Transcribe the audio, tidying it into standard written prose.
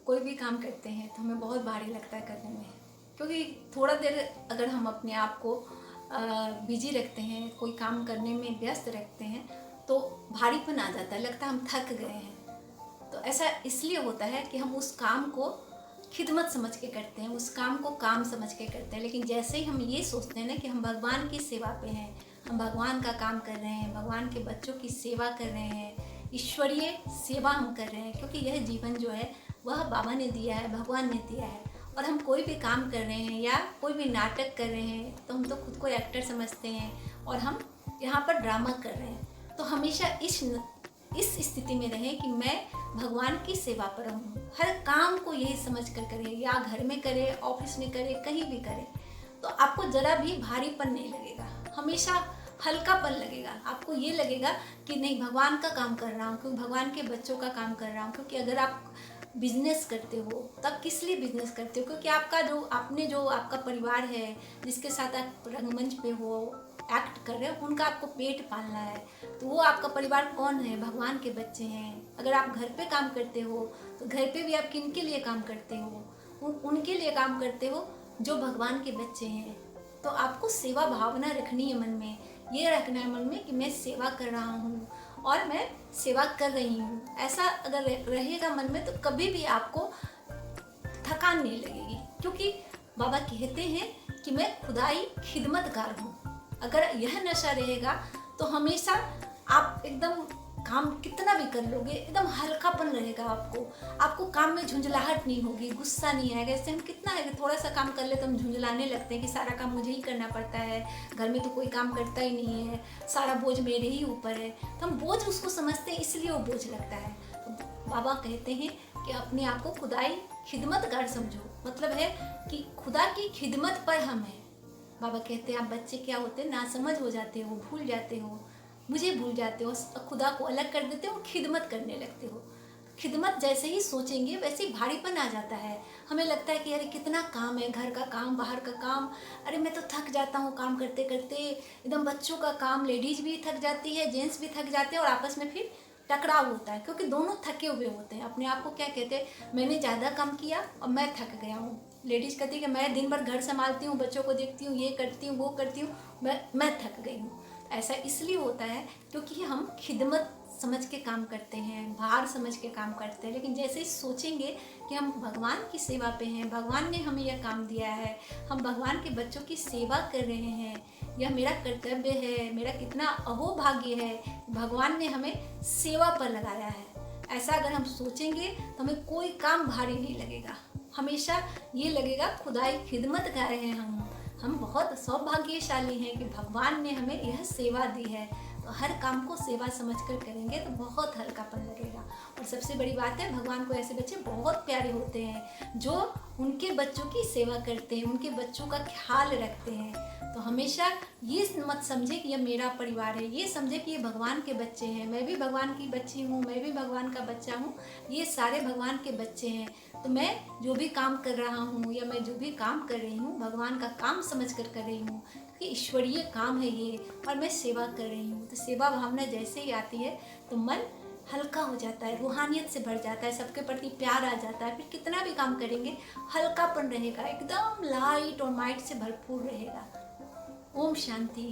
कोई भी काम करते हैं तो हमें बहुत भारी लगता है करने में, क्योंकि थोड़ा देर अगर हम अपने आप को बिजी रखते हैं, कोई काम करने में व्यस्त रखते हैं तो भारीपन आ जाता है, लगता है हम थक गए हैं। तो ऐसा इसलिए होता है कि हम उस काम को खिदमत समझ के करते हैं, उस काम को काम समझ के करते हैं। लेकिन जैसे ही हम ये सोचते हैं ना कि हम भगवान की सेवा पे हैं, हम भगवान का काम कर रहे हैं, भगवान के बच्चों की सेवा कर रहे हैं, ईश्वरीय सेवा हम कर रहे हैं, क्योंकि यह जीवन जो है वह बाबा ने दिया है, भगवान ने दिया है। और हम कोई भी काम कर रहे हैं या कोई भी नाटक कर रहे हैं तो हम तो खुद को एक्टर समझते हैं और हम यहाँ पर ड्रामा कर रहे हैं। तो हमेशा इस स्थिति में रहें कि मैं भगवान की सेवा पर हूँ। हर काम को यही समझ कर करें, या घर में करें, ऑफिस में करें, कहीं भी करें, तो आपको ज़रा भी भारीपन नहीं लगेगा, हमेशा हल्कापन लगेगा। आपको ये लगेगा कि नहीं, भगवान का काम कर रहा हूँ, क्योंकि भगवान के बच्चों का काम कर रहा हूँ। क्योंकि अगर आप बिजनेस करते हो तब किस लिए बिजनेस करते हो? क्योंकि आपका परिवार है, जिसके साथ आप रंगमंच पे हो, एक्ट कर रहे हो, उनका आपको पेट पालना है। तो वो आपका परिवार कौन है? भगवान के बच्चे हैं। अगर आप घर पे काम करते हो तो घर पे भी आप किन के लिए काम करते हो? उनके लिए काम करते हो जो भगवान के बच्चे हैं। तो आपको सेवा भावना रखनी है मन में, ये रखना है मन में कि मैं सेवा कर रहा हूँ और मैं सेवा कर रही हूँ। ऐसा अगर रहेगा मन में तो कभी भी आपको थकान नहीं लगेगी, क्योंकि बाबा कहते हैं कि मैं खुदाई खिदमतगार हूँ। अगर यह नशा रहेगा तो हमेशा आप एकदम काम कितना भी कर लोगे, एकदम हल्कापन रहेगा। आपको काम में झुंझलाहट नहीं होगी, गुस्सा नहीं आएगा। जैसे हम कितना है, थोड़ा सा काम कर ले तो हम झुंझलाने लगते हैं कि सारा काम मुझे ही करना पड़ता है, घर में तो कोई काम करता ही नहीं है, सारा बोझ मेरे ही ऊपर है। तो हम बोझ उसको समझते हैं, इसलिए वो बोझ लगता है। तो बाबा कहते हैं कि अपने आप को खुदाई खिदमतगार समझो। मतलब है कि खुदा की खिदमत पर हम हैं। बाबा कहते हैं आप बच्चे क्या होते हैं, नासमझ हो जाते हो, भूल जाते हो, मुझे भूल जाते हो, खुदा को अलग कर देते हो, खिदमत करने लगते हो। खिदमत जैसे ही सोचेंगे वैसे ही भारीपन आ जाता है। हमें लगता है कि अरे कितना काम है, घर का काम, बाहर का काम, अरे मैं तो थक जाता हूँ काम करते करते। एकदम बच्चों का काम, लेडीज भी थक जाती है, जेंट्स भी थक जाते हैं और आपस में फिर टकराव होता है, क्योंकि दोनों थके हुए होते हैं। अपने आप को क्या कहते हैं, मैंने ज़्यादा काम किया और मैं थक गया हूँ। लेडीज कहती है कि मैं दिन भर घर संभालती हूँ, बच्चों को देखती हूँ, ये करती हूँ, वो करती हूँ, मैं थक गई हूँ। ऐसा इसलिए होता है क्योंकि हम खिदमत समझ के काम करते हैं, भार समझ के काम करते हैं। लेकिन जैसे ही सोचेंगे कि हम भगवान की सेवा पे हैं, भगवान ने हमें यह काम दिया है, हम भगवान के बच्चों की सेवा कर रहे हैं, यह मेरा कर्तव्य है, मेरा कितना अहोभाग्य है, भगवान ने हमें सेवा पर लगाया है। ऐसा अगर हम सोचेंगे तो हमें कोई काम भारी नहीं लगेगा। हमेशा ये लगेगा खुदाई खिदमत कर रहे हैं हम बहुत सौभाग्यशाली हैं कि भगवान ने हमें यह सेवा दी है। तो हर काम को सेवा समझकर करेंगे तो बहुत हल्कापन लगेगा। और सबसे बड़ी बात है, भगवान को ऐसे बच्चे बहुत प्यारे होते हैं जो उनके बच्चों की सेवा करते हैं, उनके बच्चों का ख्याल रखते हैं। तो हमेशा ये मत समझे कि यह मेरा परिवार है, ये समझे कि ये भगवान के बच्चे हैं, मैं भी भगवान की बच्ची हूँ, मैं भी भगवान का बच्चा हूँ, ये सारे भगवान के बच्चे हैं। तो मैं जो भी काम कर रहा हूँ या मैं जो भी काम कर रही हूँ, भगवान का काम समझ कर रही हूँ, क्योंकि ईश्वरीय काम है ये और मैं सेवा कर रही हूँ। तो सेवा भावना जैसे ही आती है तो मन हल्का हो जाता है, रूहानियत से भर जाता है, सबके प्रति प्यार आ जाता है। फिर कितना भी काम करेंगे हल्कापन रहेगा, एकदम लाइट और माइट से भरपूर रहेगा। ओम शांति।